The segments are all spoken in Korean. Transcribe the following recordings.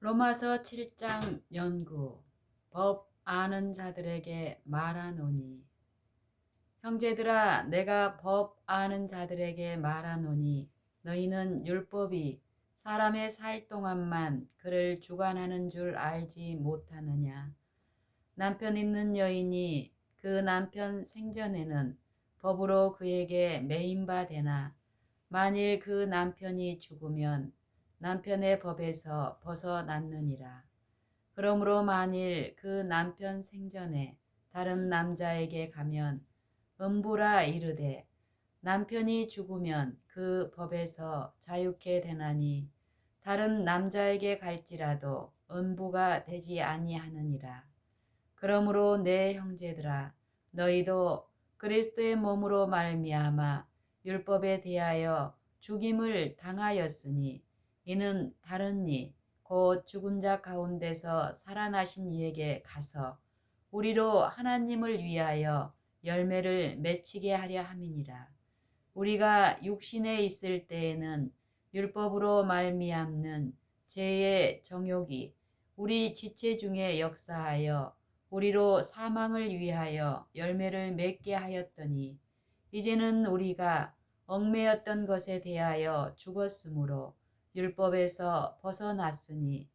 로마서 7장 연구. 법 아는 자들에게 말하노니. 형제들아, 내가 법 아는 자들에게 말하노니 너희는 율법이 사람의 살 동안만 그를 주관하는 줄 알지 못하느냐. 남편 있는 여인이 그 남편 생전에는 법으로 그에게 매인바 되나 만일 그 남편이 죽으면 남편의 법에서 벗어났느니라. 그러므로 만일 그 남편 생전에 다른 남자에게 가면 음부라 이르되 남편이 죽으면 그 법에서 자유케 되나니 다른 남자에게 갈지라도 음부가 되지 아니하느니라. 그러므로 내 형제들아, 너희도 그리스도의 몸으로 말미암아 율법에 대하여 죽임을 당하였으니 이는 다른 이 곧 죽은 자 가운데서 살아나신 이에게 가서 우리로 하나님을 위하여 열매를 맺히게 하려 함이니라. 우리가 육신에 있을 때에는 율법으로 말미암는 죄의 정욕이 우리 지체 중에 역사하여 우리로 사망을 위하여 열매를 맺게 하였더니 이제는 우리가 얽매였던 것에 대하여 죽었으므로 율법에서 벗어났으니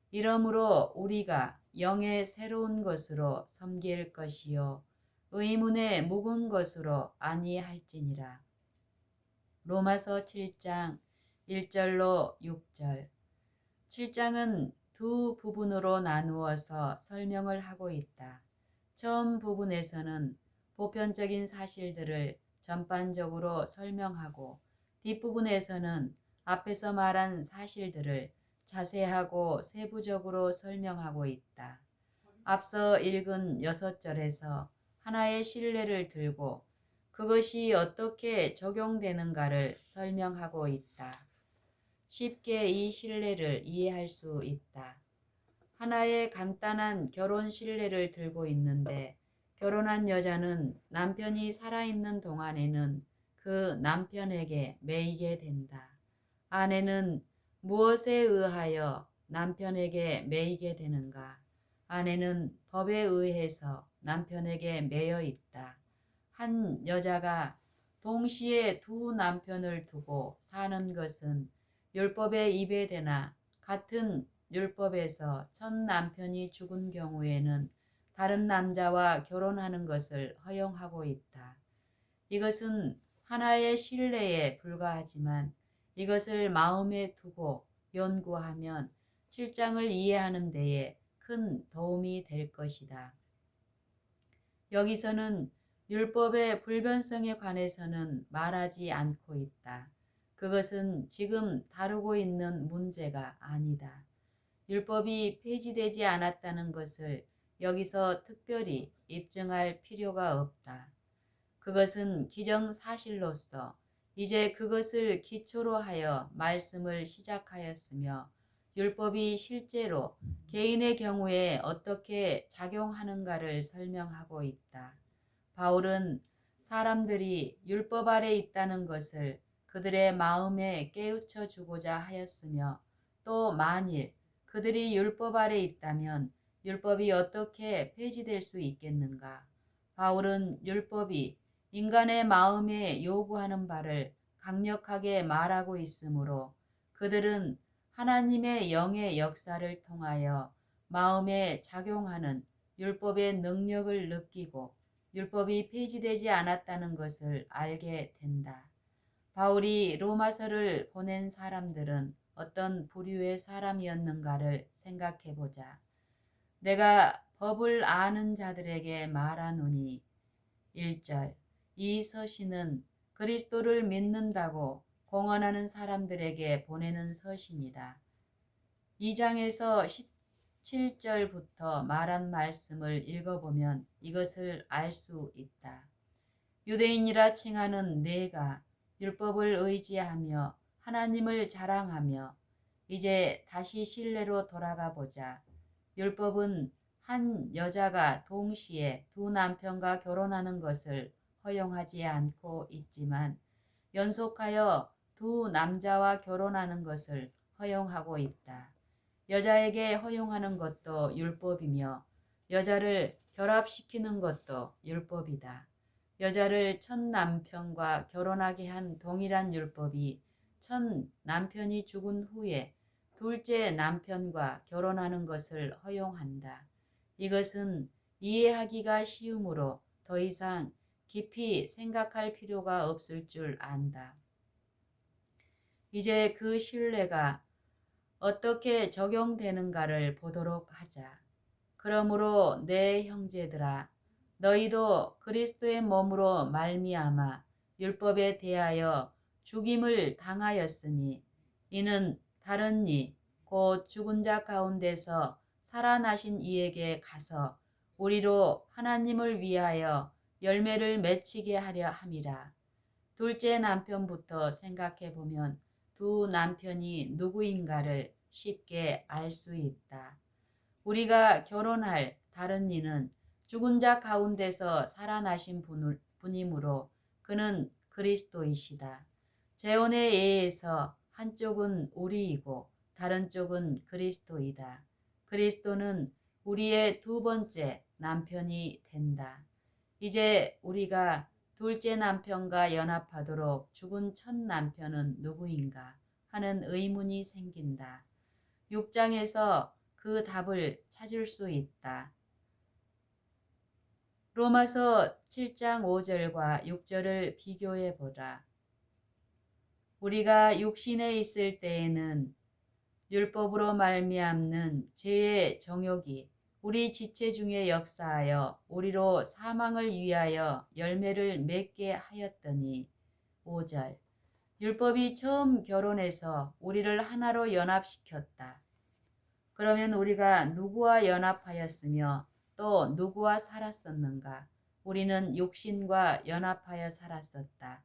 이러므로 우리가 영의 새로운 것으로 섬길 것이요 의문의 묵은 것으로 아니할지니라. 로마서 7장 1절로 6절. 7장은 두 부분으로 나누어서 설명을 하고 있다. 처음 부분에서는 보편적인 사실들을 전반적으로 설명하고 뒷부분에서는 앞에서 말한 사실들을 자세하고 세부적으로 설명하고 있다. 앞서 읽은 6절에서 하나의 신뢰를 들고 그것이 어떻게 적용되는가를 설명하고 있다. 쉽게 이 신뢰를 이해할 수 있다. 하나의 간단한 결혼 신뢰를 들고 있는데 결혼한 여자는 남편이 살아있는 동안에는 그 남편에게 매이게 된다. 아내는 무엇에 의하여 남편에게 매이게 되는가? 아내는 법에 의해서 남편에게 매여 있다. 한 여자가 동시에 두 남편을 두고 사는 것은 율법에 입에대나 같은 율법에서 첫 남편이 죽은 경우에는 다른 남자와 결혼하는 것을 허용하고 있다. 이것은 하나의 신뢰에 불과하지만 이것을 마음에 두고 연구하면 7장을 이해하는 데에 큰 도움이 될 것이다. 여기서는 율법의 불변성에 관해서는 말하지 않고 있다. 그것은 지금 다루고 있는 문제가 아니다. 율법이 폐지되지 않았다는 것을 여기서 특별히 입증할 필요가 없다. 그것은 기정사실로서 이제 그것을 기초로 하여 말씀을 시작하였으며 율법이 실제로 개인의 경우에 어떻게 작용하는가를 설명하고 있다. 바울은 사람들이 율법 아래 있다는 것을 그들의 마음에 깨우쳐 주고자 하였으며 또 만일 그들이 율법 아래 있다면 율법이 어떻게 폐지될 수 있겠는가? 바울은 율법이 인간의 마음에 요구하는 바를 강력하게 말하고 있으므로 그들은 하나님의 영의 역사를 통하여 마음에 작용하는 율법의 능력을 느끼고 율법이 폐지되지 않았다는 것을 알게 된다. 바울이 로마서를 보낸 사람들은 어떤 부류의 사람이었는가를 생각해 보자. 내가 법을 아는 자들에게 말하노니 1절. 이 서신은 그리스도를 믿는다고 공언하는 사람들에게 보내는 서신이다. 2장에서 17절부터 말한 말씀을 읽어보면 이것을 알 수 있다. 유대인이라 칭하는 내가 율법을 의지하며 하나님을 자랑하며 이제 다시 신뢰로 돌아가 보자. 율법은 한 여자가 동시에 두 남편과 결혼하는 것을 허용하지 않고 있지만 연속하여 두 남자와 결혼하는 것을 허용하고 있다. 여자에게 허용하는 것도 율법이며 여자를 결합시키는 것도 율법이다. 여자를 첫 남편과 결혼하게 한 동일한 율법이 첫 남편이 죽은 후에 둘째 남편과 결혼하는 것을 허용한다. 이것은 이해하기가 쉬우므로 더 이상 깊이 생각할 필요가 없을 줄 안다. 이제 그 신뢰가 어떻게 적용되는가를 보도록 하자. 그러므로 내 형제들아, 너희도 그리스도의 몸으로 말미암아 율법에 대하여 죽임을 당하였으니 이는 다른 이, 곧 죽은 자 가운데서 살아나신 이에게 가서 우리로 하나님을 위하여 열매를 맺히게 하려 함이라. 둘째 남편부터 생각해 보면 두 남편이 누구인가를 쉽게 알 수 있다. 우리가 결혼할 다른 이는 죽은 자 가운데서 살아나신 분이므로 그는 그리스도이시다. 재혼에 의해서 한쪽은 우리이고 다른 쪽은 그리스도이다. 그리스도는 우리의 두 번째 남편이 된다. 이제 우리가 둘째 남편과 연합하도록 죽은 첫 남편은 누구인가 하는 의문이 생긴다. 6장에서 그 답을 찾을 수 있다. 로마서 7장 5절과 6절을 비교해 보라. 우리가 육신에 있을 때에는 율법으로 말미암는 죄의 정욕이 우리 지체 중에 역사하여 우리로 사망을 위하여 열매를 맺게 하였더니 5절 율법이 처음 결혼해서 우리를 하나로 연합시켰다. 그러면 우리가 누구와 연합하였으며 또 누구와 살았었는가? 우리는 육신과 연합하여 살았었다.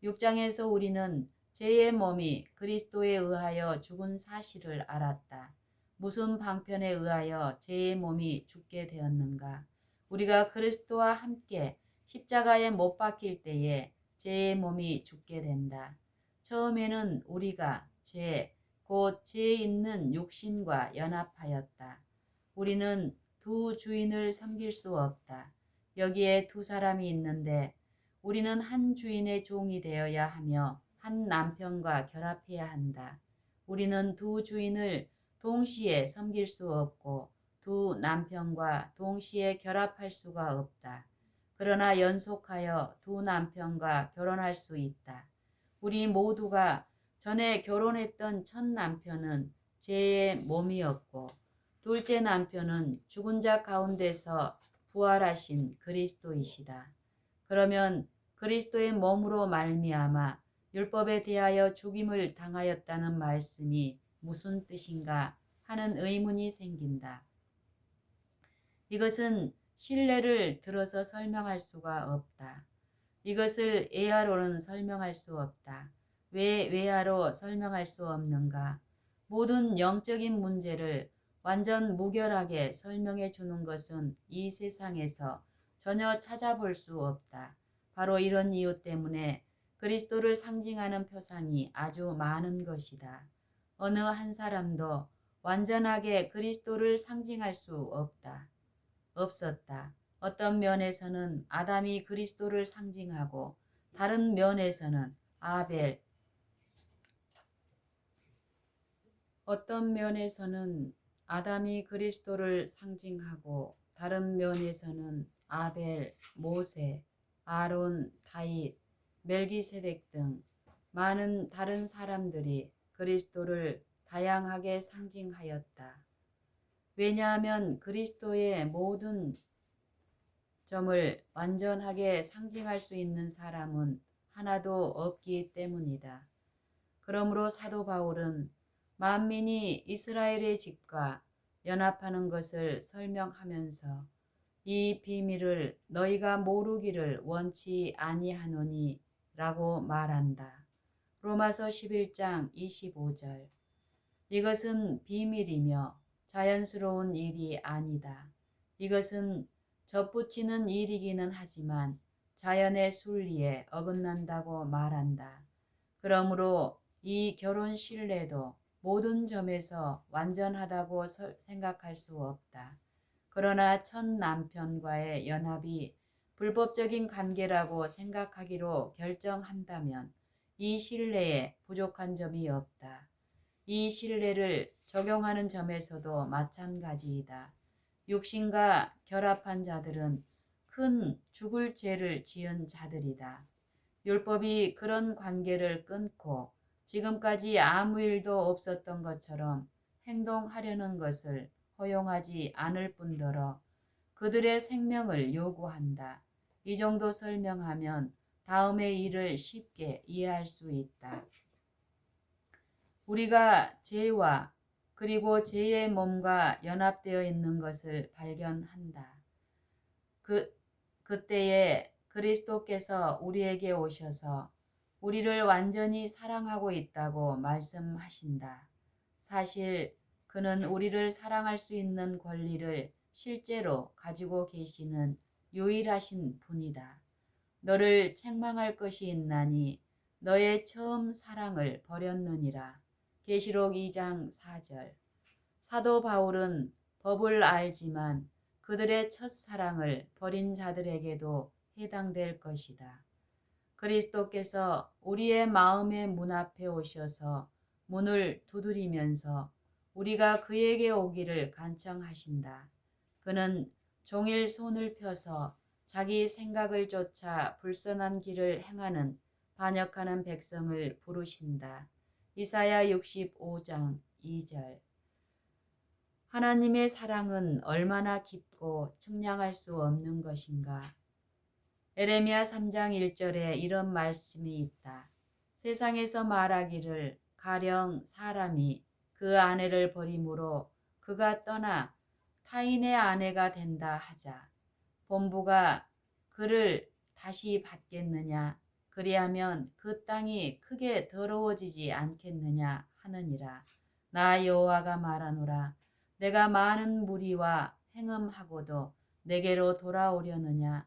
6장에서 우리는 죄의 몸이 그리스도에 의하여 죽은 사실을 알았다. 무슨 방편에 의하여 죄의 몸이 죽게 되었는가? 우리가 그리스도와 함께 십자가에 못 박힐 때에 죄의 몸이 죽게 된다. 처음에는 우리가 곧 죄 있는 육신과 연합하였다. 우리는 두 주인을 섬길 수 없다. 여기에 두 사람이 있는데 우리는 한 주인의 종이 되어야 하며 한 남편과 결합해야 한다. 우리는 두 주인을 동시에 섬길 수 없고 두 남편과 동시에 결합할 수가 없다. 그러나 연속하여 두 남편과 결혼할 수 있다. 우리 모두가 전에 결혼했던 첫 남편은 죄의 몸이었고 둘째 남편은 죽은 자 가운데서 부활하신 그리스도이시다. 그러면 그리스도의 몸으로 말미암아 율법에 대하여 죽임을 당하였다는 말씀이 무슨 뜻인가 하는 의문이 생긴다. 이것은 신뢰를 들어서 설명할 수가 없다. 이것을 외아로는 설명할 수 없다. 왜 외아로 설명할 수 없는가? 모든 영적인 문제를 완전 무결하게 설명해 주는 것은 이 세상에서 전혀 찾아볼 수 없다. 바로 이런 이유 때문에 그리스도를 상징하는 표상이 아주 많은 것이다. 어느 한 사람도 완전하게 그리스도를 상징할 수 없었다. 어떤 면에서는 아담이 그리스도를 상징하고 다른 면에서는 어떤 면에서는 아담이 그리스도를 상징하고 다른 면에서는 아벨, 모세, 아론, 다윗, 멜기세덱 등 많은 다른 사람들이 그리스도를 다양하게 상징하였다. 왜냐하면 그리스도의 모든 점을 완전하게 상징할 수 있는 사람은 하나도 없기 때문이다. 그러므로 사도 바울은 만민이 이스라엘의 집과 연합하는 것을 설명하면서 이 비밀을 너희가 모르기를 원치 아니하노니 라고 말한다. 로마서 11장 25절 이것은 비밀이며 자연스러운 일이 아니다. 이것은 접붙이는 일이기는 하지만 자연의 순리에 어긋난다고 말한다. 그러므로 이 결혼 신뢰도 모든 점에서 완전하다고 생각할 수 없다. 그러나 첫 남편과의 연합이 불법적인 관계라고 생각하기로 결정한다면 이 신뢰에 부족한 점이 없다. 이 신뢰를 적용하는 점에서도 마찬가지이다. 육신과 결합한 자들은 큰 죽을 죄를 지은 자들이다. 율법이 그런 관계를 끊고 지금까지 아무 일도 없었던 것처럼 행동하려는 것을 허용하지 않을 뿐더러 그들의 생명을 요구한다. 이 정도 설명하면 다음의 일을 쉽게 이해할 수 있다. 우리가 죄와 그리고 죄의 몸과 연합되어 있는 것을 발견한다. 그때에 그리스도께서 우리에게 오셔서 우리를 완전히 사랑하고 있다고 말씀하신다. 사실 그는 우리를 사랑할 수 있는 권리를 실제로 가지고 계시는 유일하신 분이다. 너를 책망할 것이 있나니 너의 처음 사랑을 버렸느니라. 계시록 2장 4절. 사도 바울은 법을 알지만 그들의 첫사랑을 버린 자들에게도 해당될 것이다. 그리스도께서 우리의 마음의 문 앞에 오셔서 문을 두드리면서 우리가 그에게 오기를 간청하신다. 그는 종일 손을 펴서 자기 생각을 쫓아 불선한 길을 행하는 반역하는 백성을 부르신다. 이사야 65장 2절. 하나님의 사랑은 얼마나 깊고 측량할 수 없는 것인가. 에레미야 3장 1절에 이런 말씀이 있다. 세상에서 말하기를 가령 사람이 그 아내를 버림으로 그가 떠나 타인의 아내가 된다 하자. 본부가 그를 다시 받겠느냐. 그리하면 그 땅이 크게 더러워지지 않겠느냐 하느니라. 나 여호와가 말하노라. 내가 많은 무리와 행음하고도 내게로 돌아오려느냐.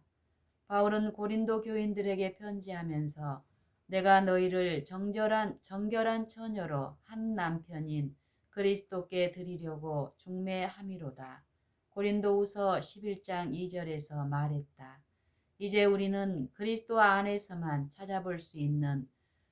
바울은 고린도 교인들에게 편지하면서 내가 너희를 정결한 처녀로 한 남편인 그리스도께 드리려고 중매함이로다. 고린도후서 11장 2절에서 말했다. 이제 우리는 그리스도 안에서만 찾아볼 수 있는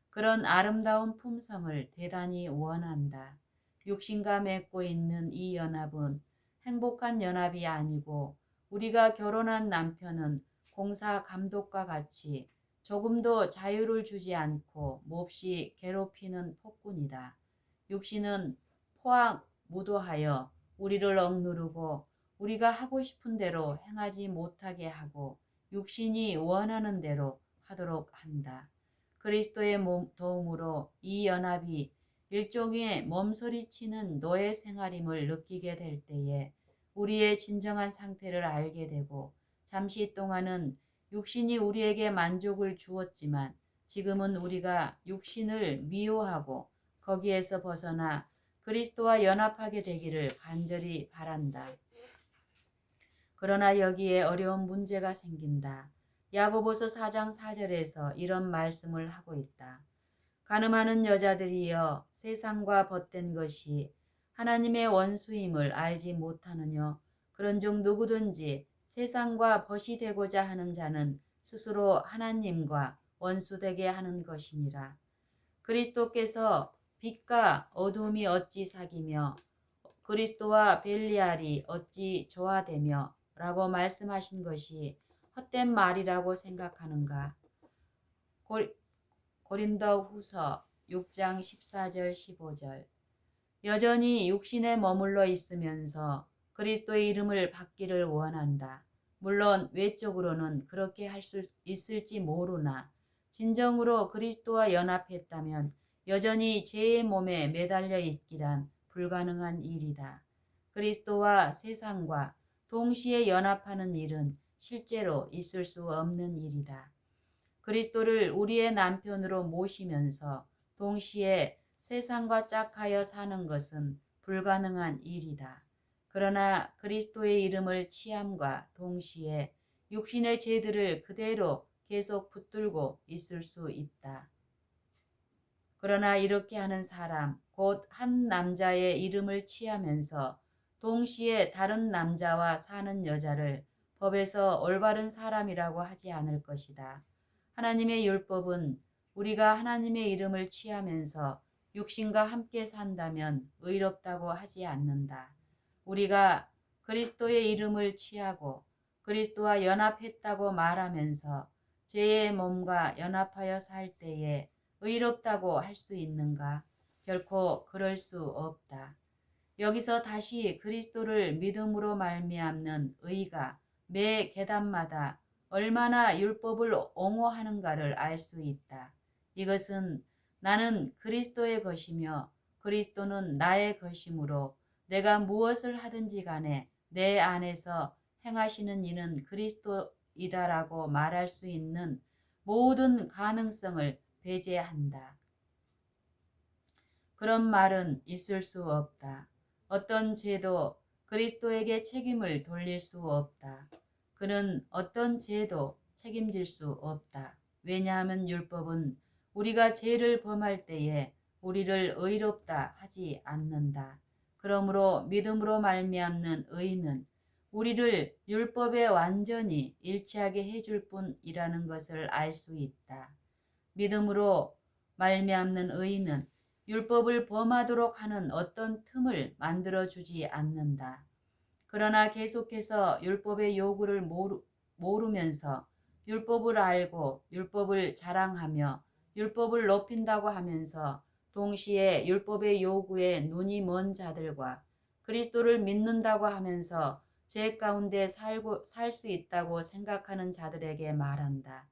그런 아름다운 품성을 대단히 원한다. 육신과 맺고 있는 이 연합은 행복한 연합이 아니고 우리가 결혼한 남편은 공사 감독과 같이 조금도 자유를 주지 않고 몹시 괴롭히는 폭군이다. 육신은 포악 무도하여 우리를 억누르고 우리가 하고 싶은 대로 행하지 못하게 하고 육신이 원하는 대로 하도록 한다. 그리스도의 도움으로 이 연합이 일종의 몸서리치는 노예 생활임을 느끼게 될 때에 우리의 진정한 상태를 알게 되고 잠시 동안은 육신이 우리에게 만족을 주었지만 지금은 우리가 육신을 미워하고 거기에서 벗어나 그리스도와 연합하게 되기를 간절히 바란다. 그러나 여기에 어려운 문제가 생긴다. 야고보서 4장 4절에서 이런 말씀을 하고 있다. 가늠하는 여자들이여 세상과 벗된 것이 하나님의 원수임을 알지 못하느뇨. 그런즉 누구든지 세상과 벗이 되고자 하는 자는 스스로 하나님과 원수되게 하는 것이니라. 그리스도께서 빛과 어둠이 어찌 사귀며 그리스도와 벨리알이 어찌 조화되며 라고 말씀하신 것이 헛된 말이라고 생각하는가. 고린도후서 6장 14절 15절. 여전히 육신에 머물러 있으면서 그리스도의 이름을 받기를 원한다. 물론 외적으로는 그렇게 할 수 있을지 모르나 진정으로 그리스도와 연합했다면 여전히 죄의 몸에 매달려 있기란 불가능한 일이다. 그리스도와 세상과 동시에 연합하는 일은 실제로 있을 수 없는 일이다. 그리스도를 우리의 남편으로 모시면서 동시에 세상과 짝하여 사는 것은 불가능한 일이다. 그러나 그리스도의 이름을 취함과 동시에 육신의 죄들을 그대로 계속 붙들고 있을 수 있다. 그러나 이렇게 하는 사람, 곧 한 남자의 이름을 취하면서 동시에 다른 남자와 사는 여자를 법에서 올바른 사람이라고 하지 않을 것이다. 하나님의 율법은 우리가 하나님의 이름을 취하면서 육신과 함께 산다면 의롭다고 하지 않는다. 우리가 그리스도의 이름을 취하고 그리스도와 연합했다고 말하면서 죄의 몸과 연합하여 살 때에 의롭다고 할 수 있는가? 결코 그럴 수 없다. 여기서 다시 그리스도를 믿음으로 말미암는 의가 매 계단마다 얼마나 율법을 옹호하는가를 알 수 있다. 이것은 나는 그리스도의 것이며 그리스도는 나의 것이므로 내가 무엇을 하든지 간에 내 안에서 행하시는 이는 그리스도이다라고 말할 수 있는 모든 가능성을 배제한다. 그런 말은 있을 수 없다. 어떤 죄도 그리스도에게 책임을 돌릴 수 없다. 그는 어떤 죄도 책임질 수 없다. 왜냐하면 율법은 우리가 죄를 범할 때에 우리를 의롭다 하지 않는다. 그러므로 믿음으로 말미암는 의는 우리를 율법에 완전히 일치하게 해줄 뿐이라는 것을 알 수 있다. 믿음으로 말미암는 의는 율법을 범하도록 하는 어떤 틈을 만들어주지 않는다. 그러나 계속해서 율법의 요구를 모르면서 율법을 알고 율법을 자랑하며 율법을 높인다고 하면서 동시에 율법의 요구에 눈이 먼 자들과 그리스도를 믿는다고 하면서 죄 가운데 살 수 있다고 생각하는 자들에게 말한다.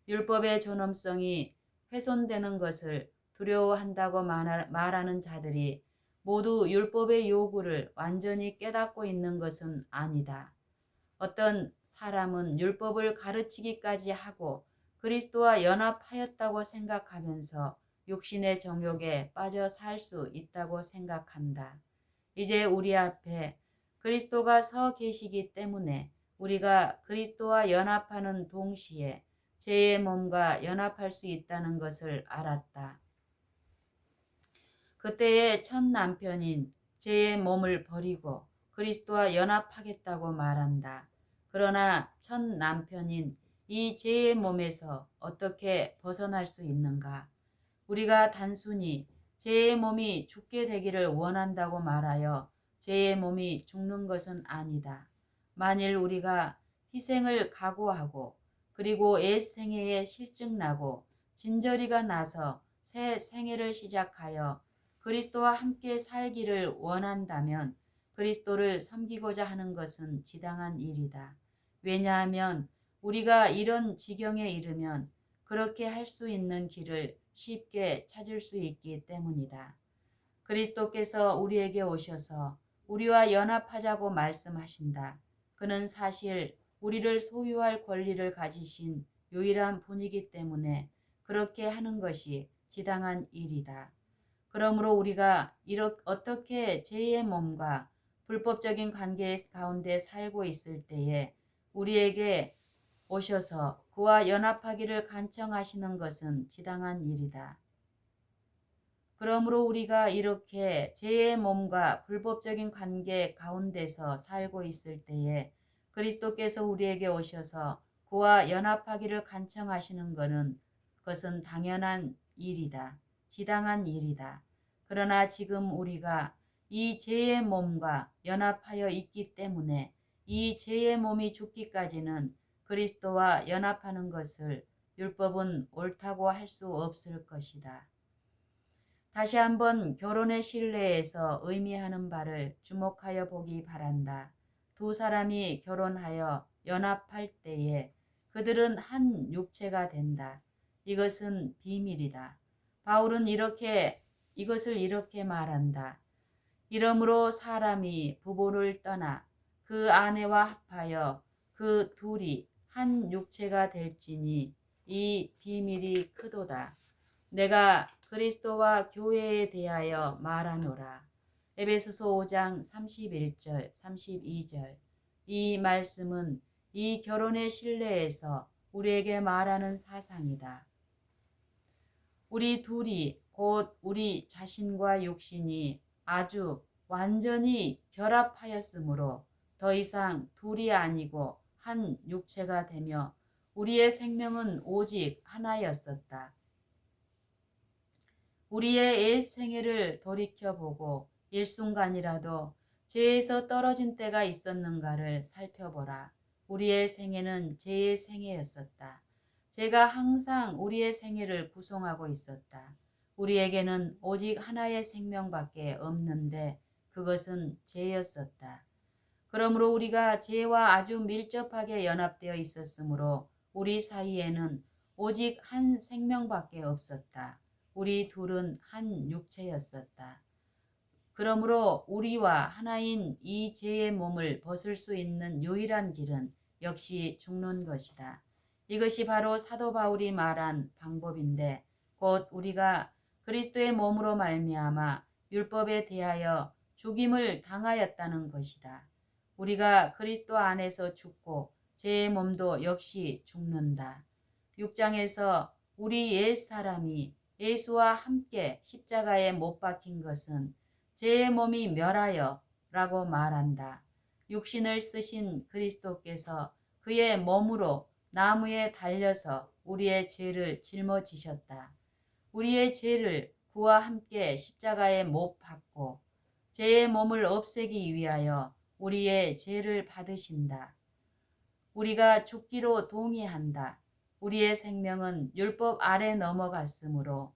율법의 존엄성이 훼손되는 것을 두려워한다고 말하는 자들이 모두 율법의 요구를 완전히 깨닫고 있는 것은 아니다. 어떤 사람은 율법을 가르치기까지 하고 그리스도와 연합하였다고 생각하면서 육신의 정욕에 빠져 살 수 있다고 생각한다. 이제 우리 앞에 그리스도가 서 계시기 때문에 우리가 그리스도와 연합하는 동시에 죄의 몸과 연합할 수 있다는 것을 알았다. 그때의 첫 남편인 죄의 몸을 버리고 그리스도와 연합하겠다고 말한다. 그러나 첫 남편인 이 죄의 몸에서 어떻게 벗어날 수 있는가? 우리가 단순히 죄의 몸이 죽게 되기를 원한다고 말하여 죄의 몸이 죽는 것은 아니다. 만일 우리가 희생을 각오하고 그리고 옛 생애에 실증나고 진저리가 나서 새 생애를 시작하여 그리스도와 함께 살기를 원한다면 그리스도를 섬기고자 하는 것은 지당한 일이다. 왜냐하면 우리가 이런 지경에 이르면 그렇게 할 수 있는 길을 쉽게 찾을 수 있기 때문이다. 그리스도께서 우리에게 오셔서 우리와 연합하자고 말씀하신다. 그는 사실 우리를 소유할 권리를 가지신 유일한 분이기 때문에 그렇게 하는 것이 지당한 일이다. 그러므로 우리가 어떻게 죄의 몸과 불법적인 관계 가운데 살고 있을 때에 우리에게 오셔서 그와 연합하기를 간청하시는 것은 지당한 일이다. 그러므로 우리가 이렇게 죄의 몸과 불법적인 관계 가운데서 살고 있을 때에 그리스도께서 우리에게 오셔서 그와 연합하기를 간청하시는 것은 당연한 일이다. 지당한 일이다. 그러나 지금 우리가 이 죄의 몸과 연합하여 있기 때문에 이 죄의 몸이 죽기까지는 그리스도와 연합하는 것을 율법은 옳다고 할 수 없을 것이다. 다시 한번 결혼의 신뢰에서 의미하는 바를 주목하여 보기 바란다. 두 사람이 결혼하여 연합할 때에 그들은 한 육체가 된다. 이것은 비밀이다. 바울은 이것을 이렇게 말한다. 이러므로 사람이 부모를 떠나 그 아내와 합하여 그 둘이 한 육체가 될지니 이 비밀이 크도다. 내가 그리스도와 교회에 대하여 말하노라. 에베소서 5장 31절 32절. 이 말씀은 이 결혼의 신뢰에서 우리에게 말하는 사상이다. 우리 둘이 곧 우리 자신과 육신이 아주 완전히 결합하였으므로 더 이상 둘이 아니고 한 육체가 되며 우리의 생명은 오직 하나였었다. 우리의 옛 생애를 돌이켜보고 일순간이라도 죄에서 떨어진 때가 있었는가를 살펴보라. 우리의 생애는 죄의 생애였었다. 죄가 항상 우리의 생애를 구성하고 있었다. 우리에게는 오직 하나의 생명밖에 없는데 그것은 죄였었다. 그러므로 우리가 죄와 아주 밀접하게 연합되어 있었으므로 우리 사이에는 오직 한 생명밖에 없었다. 우리 둘은 한 육체였었다. 그러므로 우리와 하나인 이 죄의 몸을 벗을 수 있는 유일한 길은 역시 죽는 것이다. 이것이 바로 사도 바울이 말한 방법인데 곧 우리가 그리스도의 몸으로 말미암아 율법에 대하여 죽임을 당하였다는 것이다. 우리가 그리스도 안에서 죽고 죄의 몸도 역시 죽는다. 6장에서 우리 옛 사람이 예수와 함께 십자가에 못 박힌 것은 죄의 몸이 멸하여 라고 말한다. 육신을 쓰신 그리스도께서 그의 몸으로 나무에 달려서 우리의 죄를 짊어지셨다. 우리의 죄를 그와 함께 십자가에 못 박고 죄의 몸을 없애기 위하여 우리의 죄를 받으신다. 우리가 죽기로 동의한다. 우리의 생명은 율법 아래 넘어갔으므로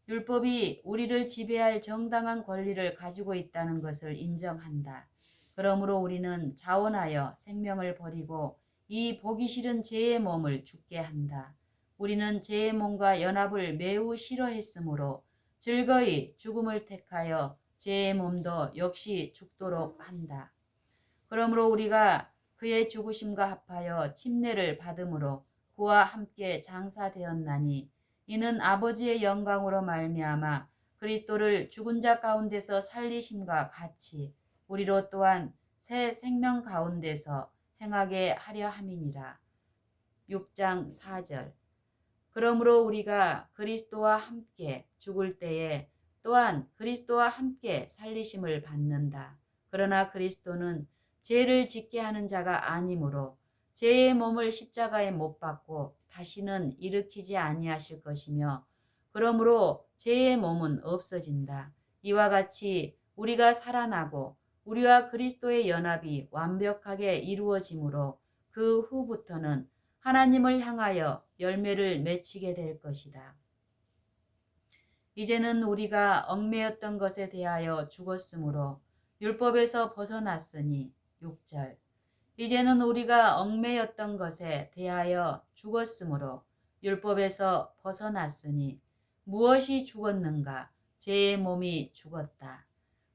율법이 우리를 지배할 정당한 권리를 가지고 있다는 것을 인정한다. 그러므로 우리는 자원하여 생명을 버리고 이 보기 싫은 죄의 몸을 죽게 한다. 우리는 죄의 몸과 연합을 매우 싫어했으므로 즐거이 죽음을 택하여 죄의 몸도 역시 죽도록 한다. 그러므로 우리가 그의 죽으심과 합하여 침례를 받음으로 그와 함께 장사되었나니 이는 아버지의 영광으로 말미암아 그리스도를 죽은 자 가운데서 살리심과 같이 우리로 또한 새 생명 가운데서 행하게 하려 함이니라. 6장 4절. 그러므로 우리가 그리스도와 함께 죽을 때에 또한 그리스도와 함께 살리심을 받는다. 그러나 그리스도는 죄를 짓게 하는 자가 아니므로 죄의 몸을 십자가에 못 박고 다시는 일으키지 아니하실 것이며 그러므로 죄의 몸은 없어진다. 이와 같이 우리가 살아나고 우리와 그리스도의 연합이 완벽하게 이루어지므로 그 후부터는 하나님을 향하여 열매를 맺히게 될 것이다. 이제는 우리가 얽매였던 것에 대하여 죽었으므로 율법에서 벗어났으니 6절. 이제는 우리가 얽매였던 것에 대하여 죽었으므로 율법에서 벗어났으니 무엇이 죽었는가? 죄의 몸이 죽었다.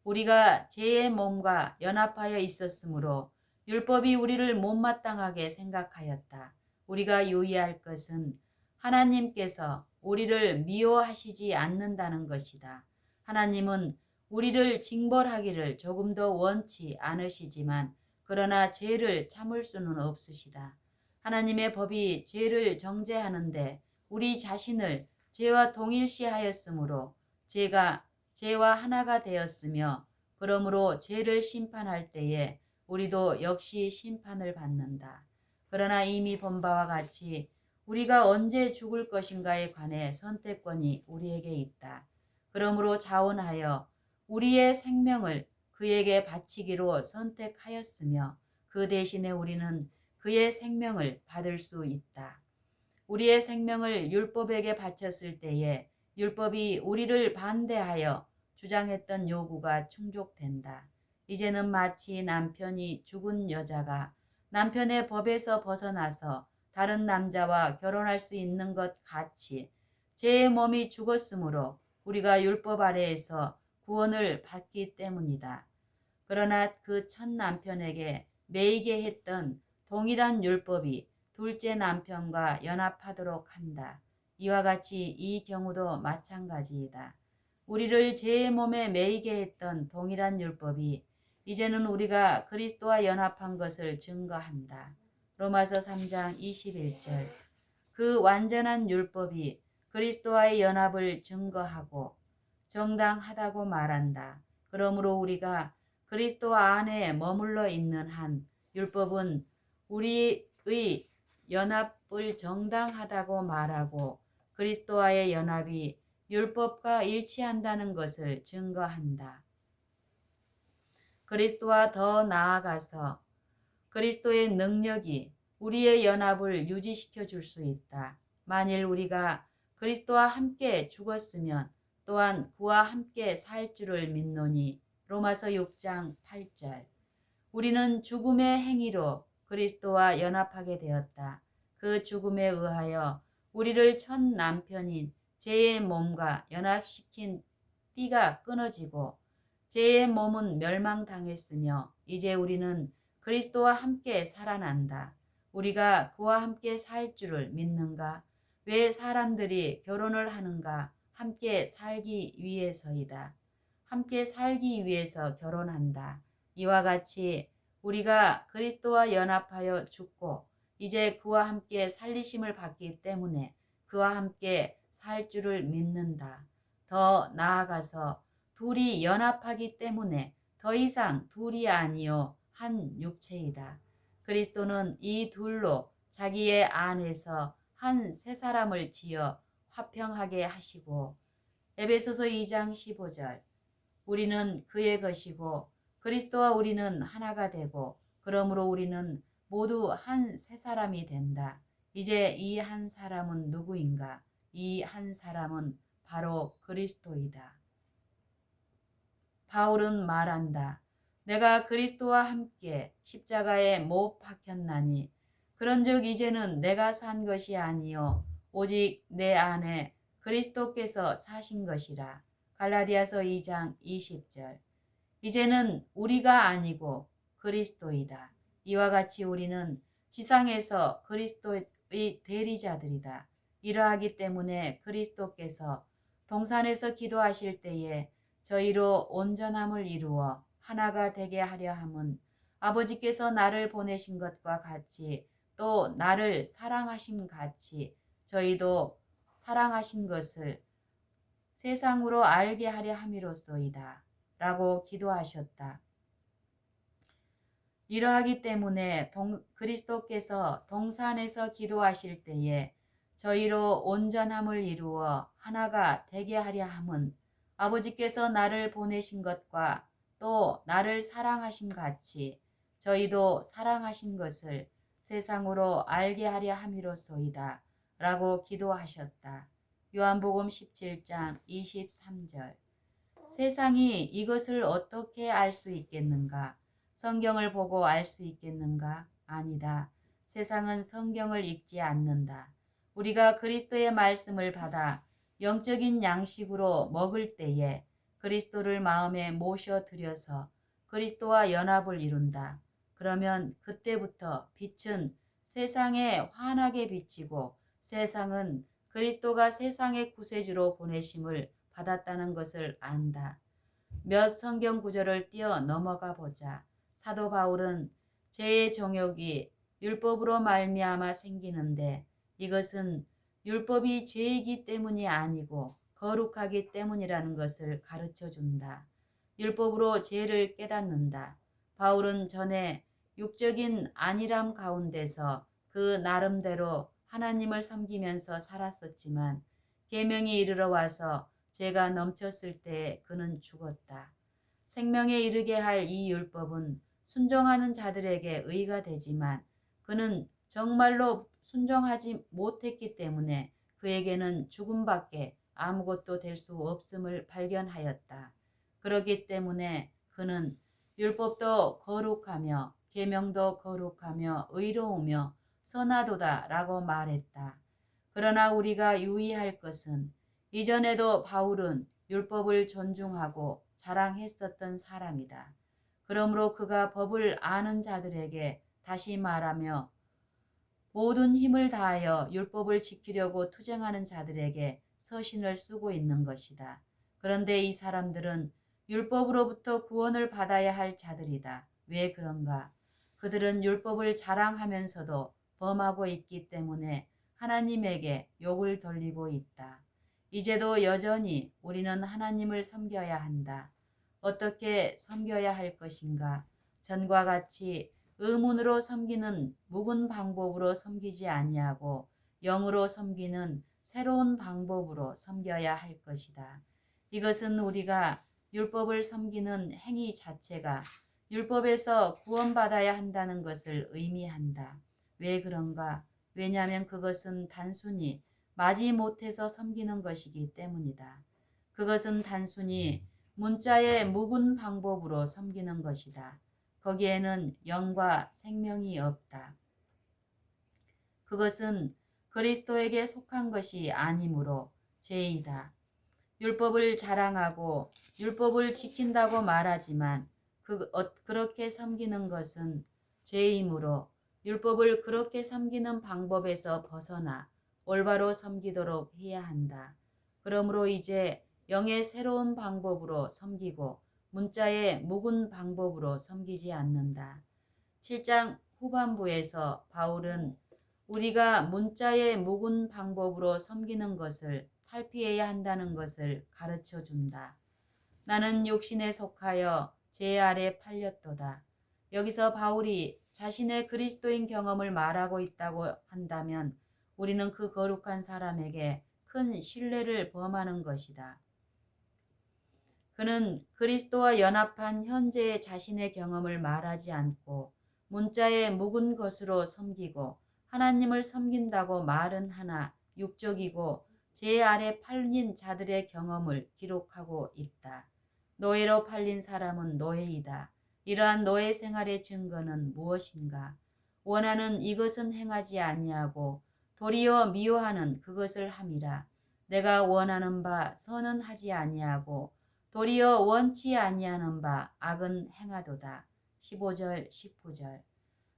우리가 죄의 몸과 연합하여 있었으므로 율법이 우리를 못마땅하게 생각하였다. 우리가 유의할 것은 하나님께서 우리를 미워하시지 않는다는 것이다. 하나님은 우리를 징벌하기를 조금도 원치 않으시지만 그러나 죄를 참을 수는 없으시다. 하나님의 법이 죄를 정죄하는데 우리 자신을 죄와 동일시하였으므로 죄가 죄와 하나가 되었으며 그러므로 죄를 심판할 때에 우리도 역시 심판을 받는다. 그러나 이미 본 바와 같이 우리가 언제 죽을 것인가에 관해 선택권이 우리에게 있다. 그러므로 자원하여 우리의 생명을 그에게 바치기로 선택하였으며 그 대신에 우리는 그의 생명을 받을 수 있다. 우리의 생명을 율법에게 바쳤을 때에 율법이 우리를 반대하여 주장했던 요구가 충족된다. 이제는 마치 남편이 죽은 여자가 남편의 법에서 벗어나서 다른 남자와 결혼할 수 있는 것 같이 제 몸이 죽었으므로 우리가 율법 아래에서 구원을 받기 때문이다. 그러나 그 첫 남편에게 매이게 했던 동일한 율법이 둘째 남편과 연합하도록 한다. 이와 같이 이 경우도 마찬가지이다. 우리를 죄의 몸에 매이게 했던 동일한 율법이 이제는 우리가 그리스도와 연합한 것을 증거한다. 로마서 3장 21절. 그 완전한 율법이 그리스도와의 연합을 증거하고 정당하다고 말한다. 그러므로 우리가 그리스도 안에 머물러 있는 한 율법은 우리의 연합을 정당하다고 말하고 그리스도와의 연합이 율법과 일치한다는 것을 증거한다. 그리스도와 더 나아가서 그리스도의 능력이 우리의 연합을 유지시켜 줄 수 있다. 만일 우리가 그리스도와 함께 죽었으면 또한 그와 함께 살 줄을 믿노니 로마서 6장 8절. 우리는 죽음의 행위로 그리스도와 연합하게 되었다. 그 죽음에 의하여 우리를 첫 남편인 죄의 몸과 연합시킨 띠가 끊어지고 죄의 몸은 멸망당했으며 이제 우리는 그리스도와 함께 살아난다. 우리가 그와 함께 살 줄을 믿는가? 왜 사람들이 결혼을 하는가? 함께 살기 위해서이다. 함께 살기 위해서 결혼한다. 이와 같이 우리가 그리스도와 연합하여 죽고 이제 그와 함께 살리심을 받기 때문에 그와 함께 살 줄을 믿는다. 더 나아가서 둘이 연합하기 때문에 더 이상 둘이 아니요 한 육체이다. 그리스도는 이 둘로 자기의 안에서 한 새 사람을 지어 화평하게 하시고 에베소서 2장 15절. 우리는 그의 것이고 그리스도와 우리는 하나가 되고 그러므로 우리는 모두 한 새 사람이 된다. 이제 이 한 사람은 누구인가? 이 한 사람은 바로 그리스도이다. 바울은 말한다. 내가 그리스도와 함께 십자가에 못 박혔나니 그런즉 이제는 내가 산 것이 아니요 오직 내 안에 그리스도께서 사신 것이라. 갈라디아서 2장 20절. 이제는 우리가 아니고 그리스도이다. 이와 같이 우리는 지상에서 그리스도의 대리자들이다. 이러하기 때문에 그리스도께서 동산에서 기도하실 때에 저희로 온전함을 이루어 하나가 되게 하려 함은 아버지께서 나를 보내신 것과 같이 또 나를 사랑하신 같이 저희도 사랑하신 것을 세상으로 알게 하려 함이로소이다. 라고 기도하셨다. 이러하기 때문에 그리스도께서 동산에서 기도하실 때에 저희로 온전함을 이루어 하나가 되게 하려 함은 아버지께서 나를 보내신 것과 또 나를 사랑하심 같이 저희도 사랑하신 것을 세상으로 알게 하려 함이로소이다. 라고 기도하셨다. 요한복음 17장 23절. 세상이 이것을 어떻게 알 수 있겠는가? 성경을 보고 알 수 있겠는가? 아니다. 세상은 성경을 읽지 않는다. 우리가 그리스도의 말씀을 받아 영적인 양식으로 먹을 때에 그리스도를 마음에 모셔 들여서 그리스도와 연합을 이룬다. 그러면 그때부터 빛은 세상에 환하게 비치고 세상은 그리스도가 세상의 구세주로 보내심을 받았다는 것을 안다. 몇 성경 구절을 뛰어 넘어가 보자. 사도 바울은 죄의 정욕이 율법으로 말미암아 생기는데 이것은 율법이 죄이기 때문이 아니고 거룩하기 때문이라는 것을 가르쳐 준다. 율법으로 죄를 깨닫는다. 바울은 전에 육적인 안일함 가운데서 그 나름대로 하나님을 섬기면서 살았었지만 계명이 이르러 와서 죄가 넘쳤을 때 그는 죽었다. 생명에 이르게 할 이 율법은 순종하는 자들에게 의가 되지만 그는 정말로 순종하지 못했기 때문에 그에게는 죽음밖에 아무것도 될 수 없음을 발견하였다. 그렇기 때문에 그는 율법도 거룩하며 계명도 거룩하며 의로우며 선하도다 라고 말했다. 그러나 우리가 유의할 것은 이전에도 바울은 율법을 존중하고 자랑했었던 사람이다. 그러므로 그가 법을 아는 자들에게 다시 말하며 모든 힘을 다하여 율법을 지키려고 투쟁하는 자들에게 서신을 쓰고 있는 것이다. 그런데 이 사람들은 율법으로부터 구원을 받아야 할 자들이다. 왜 그런가? 그들은 율법을 자랑하면서도 범하고 있기 때문에 하나님에게 욕을 돌리고 있다. 이제도 여전히 우리는 하나님을 섬겨야 한다. 어떻게 섬겨야 할 것인가? 전과 같이 의문으로 섬기는 묵은 방법으로 섬기지 아니하고 영으로 섬기는 새로운 방법으로 섬겨야 할 것이다. 이것은 우리가 율법을 섬기는 행위 자체가 율법에서 구원받아야 한다는 것을 의미한다. 왜 그런가? 왜냐하면 그것은 단순히 마지못해서 섬기는 것이기 때문이다. 그것은 단순히 문자의 묵은 방법으로 섬기는 것이다. 거기에는 영과 생명이 없다. 그것은 그리스도에게 속한 것이 아니므로 죄이다. 율법을 자랑하고 율법을 지킨다고 말하지만 그렇게 섬기는 것은 죄이므로 율법을 그렇게 섬기는 방법에서 벗어나 올바로 섬기도록 해야 한다. 그러므로 이제 영의 새로운 방법으로 섬기고 문자의 묵은 방법으로 섬기지 않는다. 7장 후반부에서 바울은 우리가 문자의 묵은 방법으로 섬기는 것을 탈피해야 한다는 것을 가르쳐 준다. 나는 육신에 속하여 죄 아래 팔렸도다. 여기서 바울이 자신의 그리스도인 경험을 말하고 있다고 한다면 우리는 그 거룩한 사람에게 큰 신뢰를 범하는 것이다. 그는 그리스도와 연합한 현재의 자신의 경험을 말하지 않고 문자의 묵은 것으로 섬기고 하나님을 섬긴다고 말은 하나 육적이고 죄 아래 팔린 자들의 경험을 기록하고 있다. 노예로 팔린 사람은 노예이다. 이러한 노예 생활의 증거는 무엇인가? 원하는 이것은 행하지 아니하고 도리어 미워하는 그것을 함이라. 내가 원하는 바 선은 하지 아니하고 도리어 원치 아니하는 바 악은 행하도다. 15절 19절.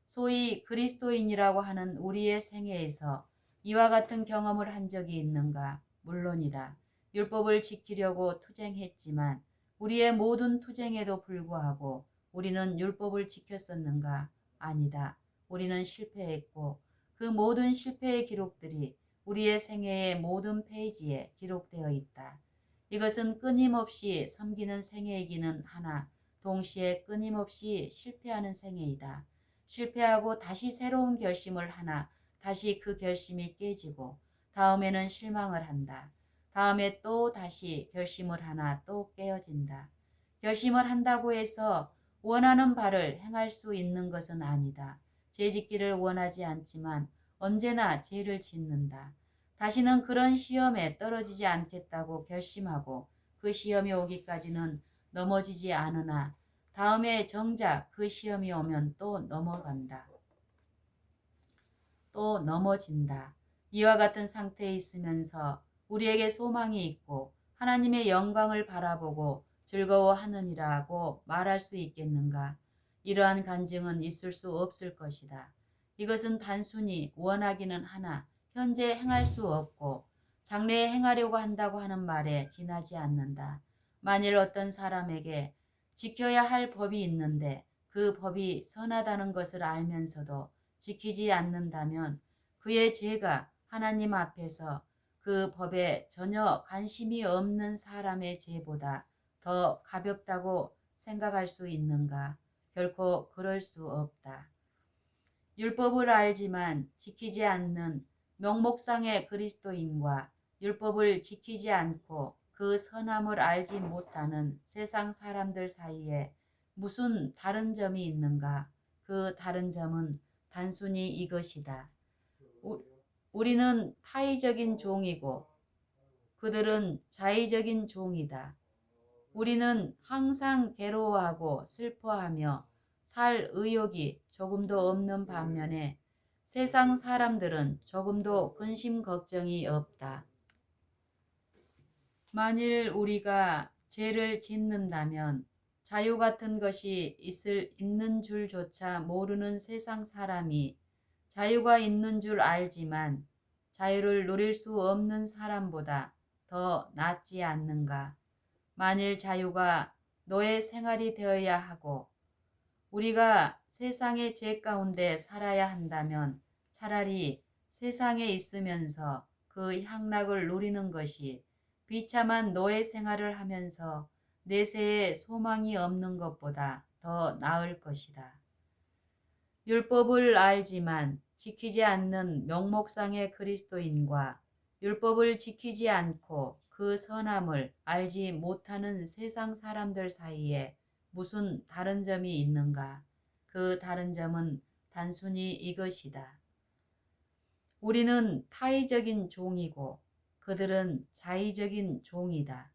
소위 그리스도인이라고 하는 우리의 생애에서 이와 같은 경험을 한 적이 있는가? 물론이다. 율법을 지키려고 투쟁했지만 우리의 모든 투쟁에도 불구하고 우리는 율법을 지켰었는가? 아니다. 우리는 실패했고 그 모든 실패의 기록들이 우리의 생애의 모든 페이지에 기록되어 있다. 이것은 끊임없이 섬기는 생애이기는 하나 동시에 끊임없이 실패하는 생애이다. 실패하고 다시 새로운 결심을 하나 다시 그 결심이 깨지고 다음에는 실망을 한다. 다음에 또 다시 결심을 하나 또 깨어진다. 결심을 한다고 해서 원하는 바를 행할 수 있는 것은 아니다. 죄 짓기를 원하지 않지만 언제나 죄를 짓는다. 다시는 그런 시험에 떨어지지 않겠다고 결심하고 그 시험이 오기까지는 넘어지지 않으나 다음에 정작 그 시험이 오면 또 넘어간다. 또 넘어진다. 이와 같은 상태에 있으면서 우리에게 소망이 있고 하나님의 영광을 바라보고 즐거워하느니라고 말할 수 있겠는가? 이러한 간증은 있을 수 없을 것이다. 이것은 단순히 원하기는 하나 현재 행할 수 없고 장래에 행하려고 한다고 하는 말에 지나지 않는다. 만일 어떤 사람에게 지켜야 할 법이 있는데 그 법이 선하다는 것을 알면서도 지키지 않는다면 그의 죄가 하나님 앞에서 그 법에 전혀 관심이 없는 사람의 죄보다 더 가볍다고 생각할 수 있는가? 결코 그럴 수 없다. 율법을 알지만 지키지 않는 명목상의 그리스도인과 율법을 지키지 않고 그 선함을 알지 못하는 세상 사람들 사이에 무슨 다른 점이 있는가? 그 다른 점은 단순히 이것이다. 우리는 타의적인 종이고 그들은 자의적인 종이다. 우리는 항상 괴로워하고 슬퍼하며 살 의욕이 조금도 없는 반면에 세상 사람들은 조금도 근심 걱정이 없다. 만일 우리가 죄를 짓는다면 자유 같은 것이 있는 줄조차 모르는 세상 사람이 자유가 있는 줄 알지만 자유를 누릴 수 없는 사람보다 더 낫지 않는가? 만일 자유가 너의 생활이 되어야 하고 우리가 세상의 죄 가운데 살아야 한다면 차라리 세상에 있으면서 그 향락을 누리는 것이 비참한 노예 생활을 하면서 내세에 소망이 없는 것보다 더 나을 것이다. 율법을 알지만 지키지 않는 명목상의 그리스도인과 율법을 지키지 않고 그 선함을 알지 못하는 세상 사람들 사이에 무슨 다른 점이 있는가? 그 다른 점은 단순히 이것이다. 우리는 타의적인 종이고 그들은 자의적인 종이다.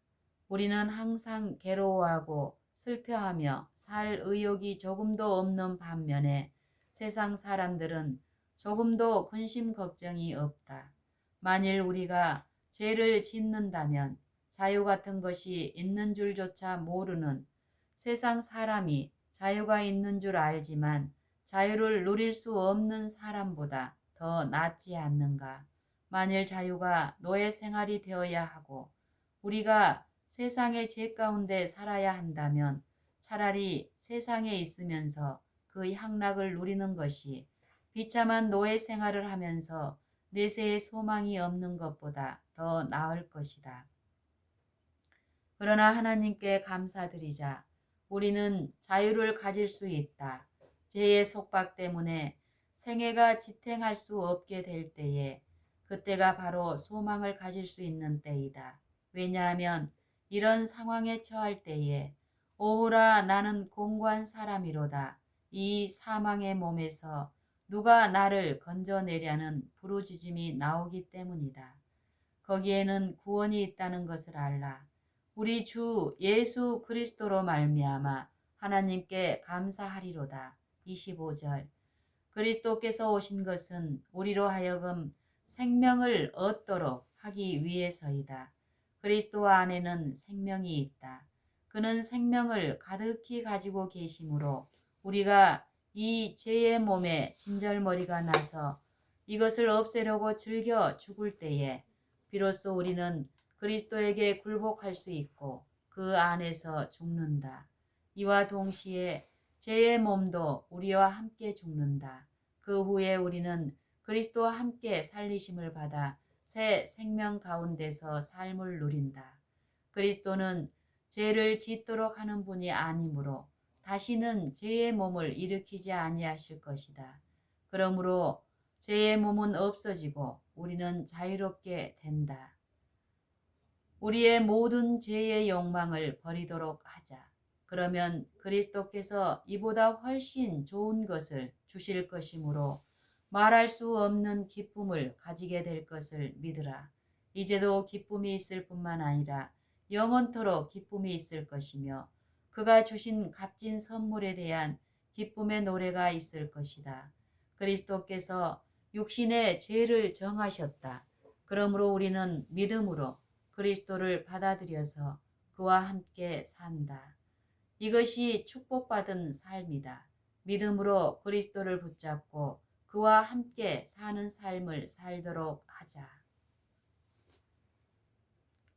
우리는 항상 괴로워하고 슬퍼하며 살 의욕이 조금도 없는 반면에 세상 사람들은 조금도 근심 걱정이 없다. 만일 우리가 죄를 짓는다면 자유 같은 것이 있는 줄조차 모르는 세상 사람이 자유가 있는 줄 알지만 자유를 누릴 수 없는 사람보다 더 낫지 않는가. 만일 자유가 노예 생활이 되어야 하고 우리가 세상의 죄 가운데 살아야 한다면 차라리 세상에 있으면서 그 향락을 누리는 것이 비참한 노예 생활을 하면서 내세에 소망이 없는 것보다 더 나을 것이다. 그러나 하나님께 감사드리자. 우리는 자유를 가질 수 있다. 죄의 속박 때문에 생애가 지탱할 수 없게 될 때에 그때가 바로 소망을 가질 수 있는 때이다. 왜냐하면 이런 상황에 처할 때에 오호라 나는 공고한 사람이로다. 이 사망의 몸에서 누가 나를 건져내려는 부르짖음이 나오기 때문이다. 거기에는 구원이 있다는 것을 알라. 우리 주 예수 그리스도로 말미암아 하나님께 감사하리로다. 25절. 그리스도께서 오신 것은 우리로 하여금 생명을 얻도록 하기 위해서이다. 그리스도 안에는 생명이 있다. 그는 생명을 가득히 가지고 계시므로 우리가 이 죄의 몸에 진절머리가 나서 이것을 없애려고 즐겨 죽을 때에 비로소 우리는 그리스도에게 굴복할 수 있고 그 안에서 죽는다. 이와 동시에 죄의 몸도 우리와 함께 죽는다. 그 후에 우리는 그리스도와 함께 살리심을 받아 새 생명 가운데서 삶을 누린다. 그리스도는 죄를 짓도록 하는 분이 아니므로 다시는 죄의 몸을 일으키지 아니하실 것이다. 그러므로 죄의 몸은 없어지고 우리는 자유롭게 된다. 우리의 모든 죄의 욕망을 버리도록 하자. 그러면 그리스도께서 이보다 훨씬 좋은 것을 주실 것이므로 말할 수 없는 기쁨을 가지게 될 것을 믿으라. 이제도 기쁨이 있을 뿐만 아니라 영원토록 기쁨이 있을 것이며 그가 주신 값진 선물에 대한 기쁨의 노래가 있을 것이다. 그리스도께서 육신의 죄를 정하셨다. 그러므로 우리는 믿음으로 그리스도를 받아들여서 그와 함께 산다. 이것이 축복받은 삶이다. 믿음으로 그리스도를 붙잡고 그와 함께 사는 삶을 살도록 하자.